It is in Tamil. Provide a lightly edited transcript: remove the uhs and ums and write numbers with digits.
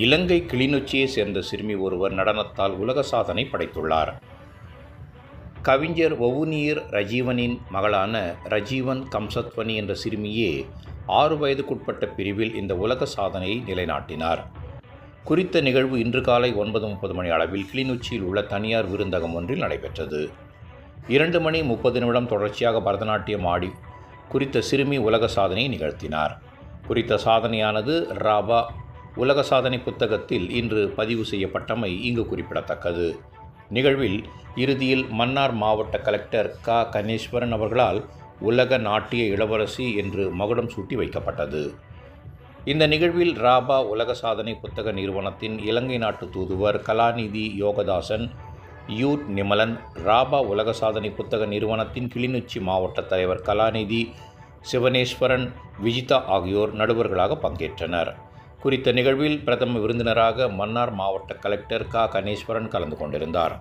இலங்கை கிளிநொச்சியை சேர்ந்த சிறுமி ஒருவர் நடனத்தால் உலக சாதனை படைத்துள்ளார். கவிஞர் வவுனியர் ரஜீவனின் மகளான ரஜீவன் கம்சத்வனி என்ற சிறுமியே 6 வயதுக்குட்பட்ட பிரிவில் இந்த உலக சாதனையை நிலைநாட்டினார். குறித்த நிகழ்வு இன்று காலை 9:30 மணி அளவில் கிளிநொச்சியில் உள்ள தனியார் விருந்தகம் ஒன்றில் நடைபெற்றது. 2 மணி 30 நிமிடம் தொடர்ச்சியாக பரதநாட்டியம் ஆடி குறித்த சிறுமி உலக சாதனையை நிகழ்த்தினார். குறித்த சாதனையானது ராபா உலக சாதனை புத்தகத்தில் இன்று பதிவு செய்யப்பட்டமை இங்கு குறிப்பிடத்தக்கது. நிகழ்வில் இறுதியில் மன்னார் மாவட்ட கலெக்டர் கணேஸ்வரன் அவர்களால் உலக நாட்டிய இளவரசி என்று மகுடம் சூட்டி வைக்கப்பட்டது. இந்த நிகழ்வில் ராபா உலக சாதனை புத்தக நிறுவனத்தின் இலங்கை நாட்டு தூதுவர் கலாநிதி யோகதாசன், யூட் நிமலன், ராபா உலக சாதனை புத்தக நிறுவனத்தின் கிளிநொச்சி மாவட்ட தலைவர் கலாநிதி சிவனேஸ்வரன், விஜிதா ஆகியோர் நடுவர்களாக பங்கேற்றனர். குறித்த நிகழ்வில் பிரதம விருந்தினராக மன்னார் மாவட்ட கலெக்டர் கணேஸ்வரன் கலந்து கொண்டிருந்தார்.